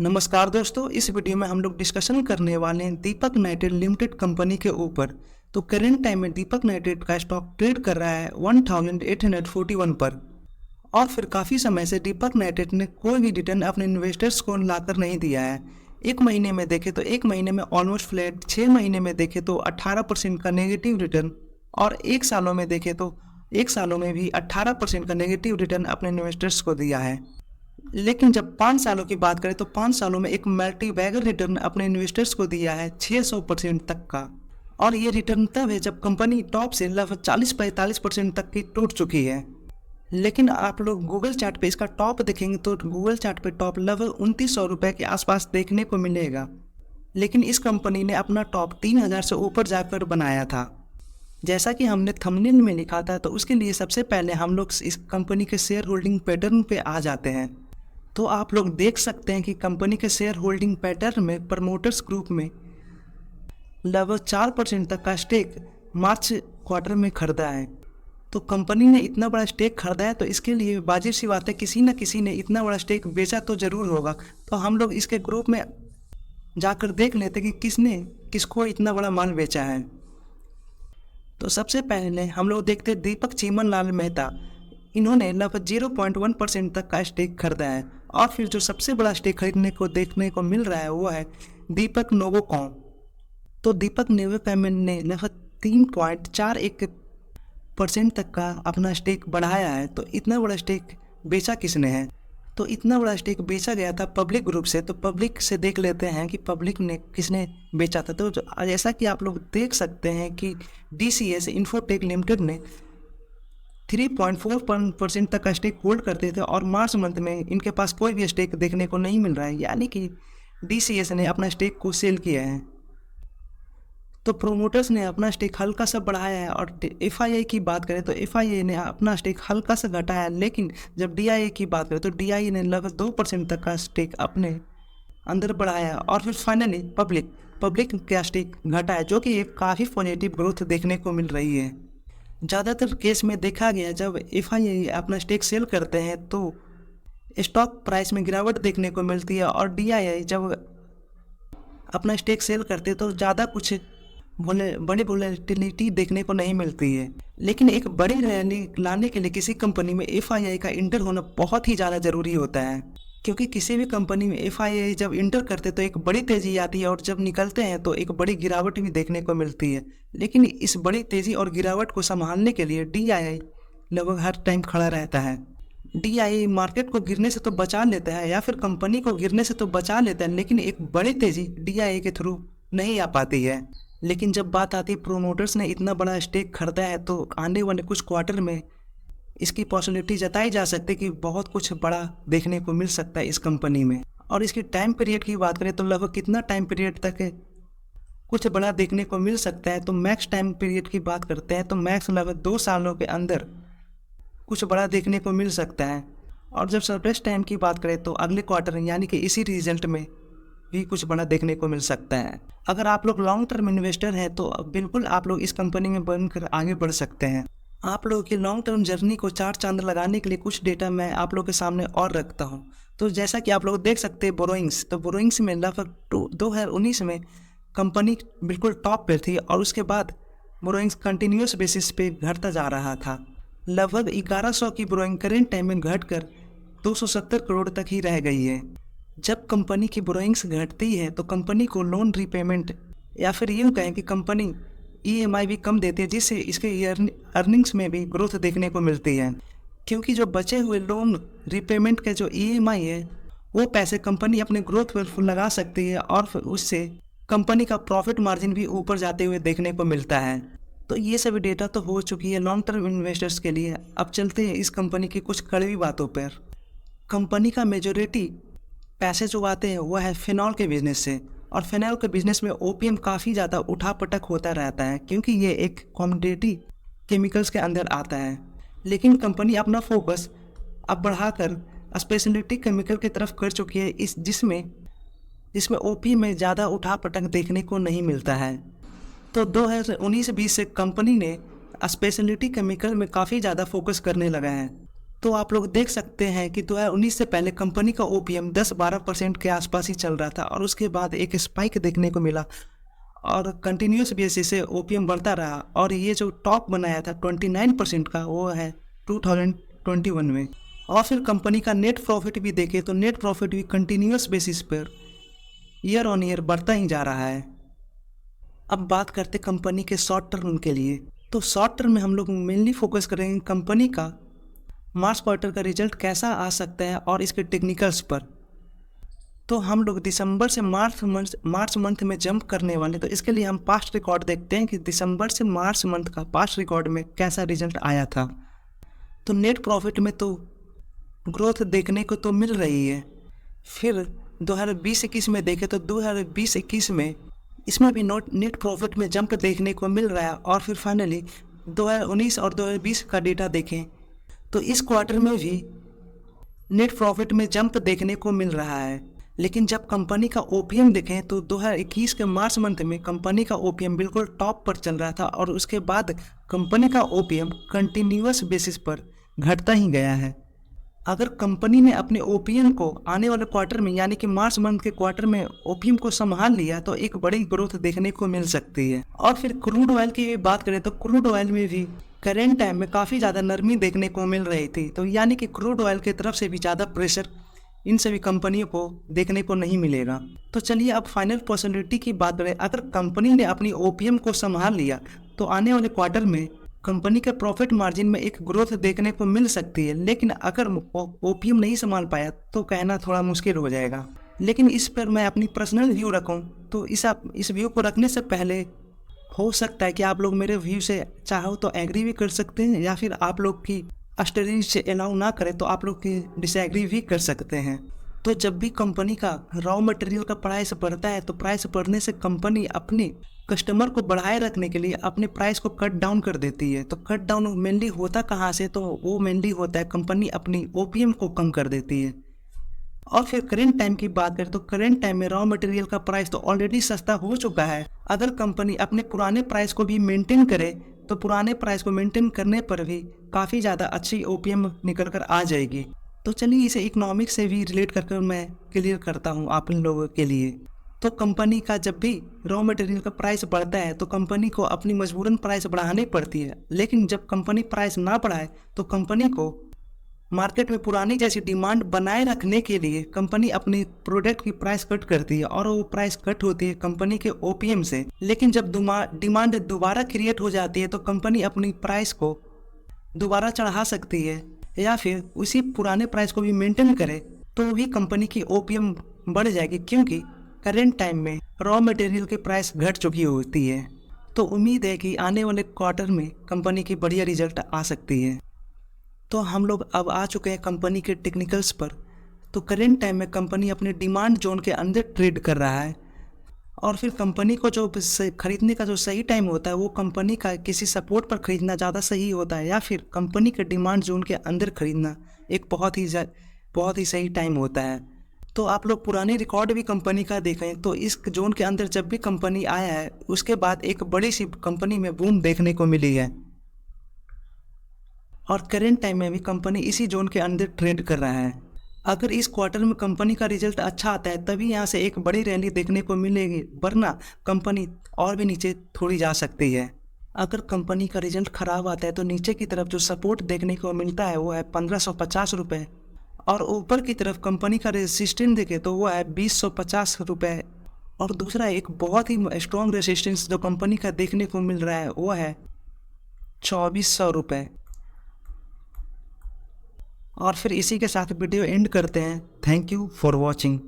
नमस्कार दोस्तों, इस वीडियो में हम लोग डिस्कशन करने वाले हैं दीपक नाइट्रेट लिमिटेड कंपनी के ऊपर। तो करेंट टाइम में दीपक नाइट्रेट का स्टॉक ट्रेड कर रहा है 1841 पर। और फिर काफ़ी समय से दीपक नाइट्रेट ने कोई भी रिटर्न अपने इन्वेस्टर्स को लाकर नहीं दिया है। एक महीने में देखे तो एक महीने में ऑलमोस्ट फ्लैट, 6 महीने में देखे तो 18% का नेगेटिव रिटर्न, और एक सालों में देखे तो एक सालों में भी 18% का नेगेटिव रिटर्न अपने इन्वेस्टर्स को दिया है। लेकिन जब 5 सालों की बात करें तो 5 सालों में एक मल्टी बैगर रिटर्न अपने इन्वेस्टर्स को दिया है 600% तक का। और ये रिटर्न तब है जब कंपनी टॉप से लगभग 40-45% तक की टूट चुकी है। लेकिन आप लोग गूगल चार्ट पे इसका टॉप देखेंगे तो गूगल चार्ट पे टॉप लगभग 2900 रुपये के आसपास देखने को मिलेगा। लेकिन इस कंपनी ने अपना टॉप 3000 से ऊपर जाकर बनाया था। जैसा कि हमने थंबनेल में लिखा था, तो उसके लिए सबसे पहले हम लोग इस कंपनी के शेयर होल्डिंग पैटर्न पे आ जाते हैं। तो आप लोग देख सकते हैं कि कंपनी के शेयर होल्डिंग पैटर्न में प्रमोटर्स ग्रुप में लगभग 4% तक का स्टेक मार्च क्वार्टर में खरीदा है। तो कंपनी ने इतना बड़ा स्टेक खरीदा है तो इसके लिए वाजिब सी बात है किसी न किसी ने इतना बड़ा स्टेक बेचा तो ज़रूर होगा। तो हम लोग इसके ग्रुप में जाकर देख लेते कि किसने किसको इतना बड़ा माल बेचा है। तो सबसे पहले हम लोग देखते हैं दीपक चीमन लाल मेहता। इन्होंने लगभग 0.1% तक का स्टेक खरीदा है। और फिर जो सबसे बड़ा स्टेक खरीदने को देखने को मिल रहा है वो है दीपक नोवोकॉम। तो दीपक नोवोकॉम ने लगभग 3.41% तक का अपना स्टेक बढ़ाया है। तो इतना बड़ा स्टेक बेचा किसने है? तो इतना बड़ा स्टेक बेचा गया था पब्लिक ग्रुप से। तो पब्लिक से देख लेते हैं कि पब्लिक ने किसने बेचा था। तो जैसा कि आप लोग देख सकते हैं कि DCS इन्फोटेक लिमिटेड ने 3.4% तक का स्टेक होल्ड करते थे और मार्च मंथ में इनके पास कोई भी स्टेक देखने को नहीं मिल रहा है, यानी कि DCS ने अपना स्टेक को सेल किया है। तो प्रोमोटर्स ने अपना स्टेक हल्का सा बढ़ाया है। और FII की बात करें तो FII ने अपना स्टेक हल्का सा घटाया है। लेकिन जब DIA की बात करें तो DIA ने लगभग 2% तक का स्टेक अपने अंदर बढ़ाया है। और फिर फाइनली पब्लिक का स्टेक घटा है, जो कि एक काफ़ी पॉजिटिव ग्रोथ देखने को मिल रही है। ज़्यादातर केस में देखा गया जब FII अपना स्टेक सेल करते हैं तो स्टॉक प्राइस में गिरावट देखने को मिलती है, और DIA जब अपना स्टेक सेल करते हैं तो ज़्यादा कुछ बड़ी वोलेटिलिटी देखने को नहीं मिलती है। लेकिन एक बड़ी रैली लाने के लिए किसी कंपनी में FII का इंटर होना बहुत ही ज़्यादा ज़रूरी होता है, क्योंकि किसी भी कंपनी में FII जब इंटर करते तो एक बड़ी तेज़ी आती है और जब निकलते हैं तो एक बड़ी गिरावट भी देखने को मिलती है। लेकिन इस बड़ी तेज़ी और गिरावट को संभालने के लिए DIA लगभग हर टाइम खड़ा रहता है। DIA मार्केट को गिरने से तो बचा लेता है या फिर कंपनी को गिरने से तो बचा लेता है, लेकिन एक बड़ी तेज़ी DIA के थ्रू नहीं आ पाती है। लेकिन जब बात आती है प्रोमोटर्स ने इतना बड़ा स्टेक खरीदा है तो आने वाले कुछ क्वार्टर में इसकी पॉसिबिलिटी जताई जा सकती है कि बहुत कुछ बड़ा देखने को मिल सकता है इस कंपनी में। और इसकी टाइम पीरियड की बात करें तो लगभग कितना टाइम पीरियड तक कुछ बड़ा देखने को मिल सकता है। तो मैक्स टाइम पीरियड की बात करते हैं तो मैक्स लगभग 2 सालों के अंदर कुछ बड़ा देखने को मिल सकता है। और जब सरप्लस टाइम की बात करें तो अगले क्वार्टर यानी कि इसी रिजल्ट में भी कुछ बड़ा देखने को मिल सकता है। अगर आप लोग लॉन्ग टर्म इन्वेस्टर हैं तो बिल्कुल आप लोग इस कंपनी में बनकर आगे बढ़ सकते हैं। आप लोगों की लॉन्ग टर्म जर्नी को 4 चांद लगाने के लिए कुछ डेटा मैं आप लोगों के सामने और रखता हूं। तो जैसा कि आप लोग देख सकते हैं बोरोइंग्स, तो बोरोइंग्स में लगभग 2019 में कंपनी बिल्कुल टॉप पे थी और उसके बाद बोरोइंग्स कंटिन्यूस बेसिस पे घटता जा रहा था। लगभग 1100 की बोरोइंग करेंट टाइम में घटकर 270 करोड़ तक ही रह गई है। जब कंपनी की बोरोइंग्स घटती है तो कंपनी को लोन रीपेमेंट या फिर यूँ कहें कि कंपनी EMI भी कम देती है, जिससे इसके अर्निंग्स में भी ग्रोथ देखने को मिलती है। क्योंकि जो बचे हुए लोन रीपेमेंट के जो EMI है वो पैसे कंपनी अपने ग्रोथ पर लगा सकती है और फिर उससे कंपनी का प्रॉफिट मार्जिन भी ऊपर जाते हुए देखने को मिलता है। तो ये सभी डेटा तो हो चुकी है लॉन्ग टर्म इन्वेस्टर्स के लिए। अब चलते हैं इस कंपनी की कुछ कड़वी बातों पर। कंपनी का मेजोरिटी पैसे जो आते हैं वो है फिनॉल के बिजनेस से, और फिनॉल के बिजनेस में OPM काफ़ी ज़्यादा उठापटक होता रहता है क्योंकि ये एक कमोडिटी केमिकल्स के अंदर आता है। लेकिन कंपनी अपना फोकस अब बढ़ाकर स्पेशलिटी केमिकल की तरफ कर चुकी है, जिसमें OPM में ज़्यादा उठापटक देखने को नहीं मिलता है। तो 2019-20 से कंपनी ने स्पेशलिटी केमिकल में काफ़ी ज़्यादा फोकस करने लगा है। तो आप लोग देख सकते हैं कि 2019 से पहले कंपनी का ओपीएम 10-12% के आसपास ही चल रहा था और उसके बाद एक स्पाइक देखने को मिला और कंटिन्यूस बेसिस से ओपीएम बढ़ता रहा और ये जो टॉप बनाया था 29% का वो है 2021 में। और फिर कंपनी का नेट प्रॉफिट भी देखें तो नेट प्रॉफिट भी continuous basis per year on year बढ़ता ही जा रहा है। अब बात करते कंपनी के शॉर्ट टर्म के लिए, तो शॉर्ट टर्म में हम लोग मेनली फोकस करेंगे कंपनी का मार्च क्वार्टर का रिजल्ट कैसा आ सकता है और इसके टेक्निकल्स पर। तो हम लोग दिसंबर से मार्च मंथ में जंप करने वाले, तो इसके लिए हम पास्ट रिकॉर्ड देखते हैं कि दिसंबर से मार्च मंथ का पास्ट रिकॉर्ड में कैसा रिजल्ट आया था। तो नेट प्रॉफिट में तो ग्रोथ देखने को तो मिल रही है। फिर 2020-21 में देखें तो 2020-21 में इसमें भी नेट प्रॉफिट में जंप देखने को मिल रहा है। और फिर फाइनली 2019 और 2020 का डेटा देखें तो इस क्वार्टर में भी नेट प्रॉफिट में जंप देखने को मिल रहा है। लेकिन जब कंपनी का ओपीएम देखें तो 2021 के मार्च मंथ में कंपनी का ओपीएम बिल्कुल टॉप पर चल रहा था और उसके बाद कंपनी का ओपीएम कंटिन्यूअस बेसिस पर घटता ही गया है। अगर कंपनी ने अपने ओपीएम को आने वाले क्वार्टर में यानी कि मार्च मंथ के क्वार्टर में ओपीएम को संभाल लिया तो एक बड़ी ग्रोथ देखने को मिल सकती है। और फिर क्रूड ऑयल की बात करें तो क्रूड ऑयल में भी करेंट टाइम में काफ़ी ज़्यादा नरमी देखने को मिल रही थी, तो यानी कि क्रूड ऑयल की तरफ से भी ज़्यादा प्रेशर इन सभी कंपनियों को देखने को नहीं मिलेगा। तो चलिए अब फाइनल पॉसिबिलिटी की बात करें। अगर कंपनी ने अपनी ओपीएम को संभाल लिया तो आने वाले क्वार्टर में कंपनी के प्रॉफिट मार्जिन में एक ग्रोथ देखने को मिल सकती है। लेकिन अगर ओपीएम नहीं संभाल पाया तो कहना थोड़ा मुश्किल हो जाएगा। लेकिन इस पर मैं अपनी पर्सनल व्यू रखूं तो इस व्यू को रखने से पहले हो सकता है कि आप लोग मेरे व्यू से चाहो तो एग्री भी कर सकते हैं या फिर आप लोग की स्टडी से अलाउ ना करें तो आप लोग की डिसएग्री भी कर सकते हैं। तो जब भी कंपनी का रॉ मटेरियल का प्राइस बढ़ता है तो प्राइस बढ़ने से कंपनी अपनी कस्टमर को बढ़ाए रखने के लिए अपने प्राइस को कट डाउन कर देती है। तो कट डाउन मेनली होता कहाँ से, तो वो मेनली होता है कंपनी अपनी ओपीएम को कम कर देती है। और फिर करेंट टाइम की बात करें तो करेंट टाइम में रॉ मटेरियल का प्राइस तो ऑलरेडी सस्ता हो चुका है। अगर कंपनी अपने पुराने प्राइस को भी मेंटेन करे तो पुराने प्राइस को मेंटेन करने पर भी काफ़ी ज़्यादा अच्छी ओपीएम निकल कर आ जाएगी। तो चलिए इसे इकोनॉमिक्स से भी रिलेट कर मैं क्लियर करता हूँ आप इन लोगों के लिए। तो कंपनी का जब भी रॉ मटेरियल का प्राइस बढ़ता है तो कंपनी को अपनी मजबूरन प्राइस बढ़ानी पड़ती है। लेकिन जब कंपनी प्राइस ना बढ़ाए तो कंपनी को मार्केट में पुरानी जैसी डिमांड बनाए रखने के लिए कंपनी अपनी प्रोडक्ट की प्राइस कट करती है और वो प्राइस कट होती है कंपनी के ओपीएम से। लेकिन जब डिमांड दोबारा क्रिएट हो जाती है तो कंपनी अपनी प्राइस को दोबारा चढ़ा सकती है या फिर उसी पुराने प्राइस को भी मेंटेन करे तो भी कंपनी की ओपीएम बढ़ जाएगी, क्योंकि करेंट टाइम में रॉ मटेरियल की प्राइस घट चुकी होती है। तो उम्मीद है कि आने वाले क्वार्टर में कंपनी की बढ़िया रिजल्ट आ सकती है। तो हम लोग अब आ चुके हैं कंपनी के टेक्निकल्स पर। तो करेंट टाइम में कंपनी अपने डिमांड जोन के अंदर ट्रेड कर रहा है और फिर कंपनी को जो खरीदने का जो सही टाइम होता है वो कंपनी का किसी सपोर्ट पर खरीदना ज़्यादा सही होता है या फिर कंपनी के डिमांड जोन के अंदर खरीदना एक बहुत ही सही टाइम होता है। तो आप लोग पुराने रिकॉर्ड भी कंपनी का देखें तो इस जोन के अंदर जब भी कंपनी आया है उसके बाद एक बड़ी सी कंपनी में बूम देखने को मिली है और करेंट टाइम में भी कंपनी इसी जोन के अंदर ट्रेड कर रहा है। अगर इस क्वार्टर में कंपनी का रिजल्ट अच्छा आता है तभी यहाँ से एक बड़ी रैली देखने को मिलेगी, वरना कंपनी और भी नीचे थोड़ी जा सकती है। अगर कंपनी का रिजल्ट ख़राब आता है तो नीचे की तरफ जो सपोर्ट देखने को मिलता है वो है 1550 रुपये और ऊपर की तरफ कंपनी का रेसिस्टेंस देखे तो वो है 2050 रुपये। और दूसरा एक बहुत ही स्ट्रॉन्ग रेसिस्टेंस जो कंपनी का देखने को मिल रहा है वो है 2400 रुपये। और फिर इसी के साथ वीडियो एंड करते हैं। Thank you for watching.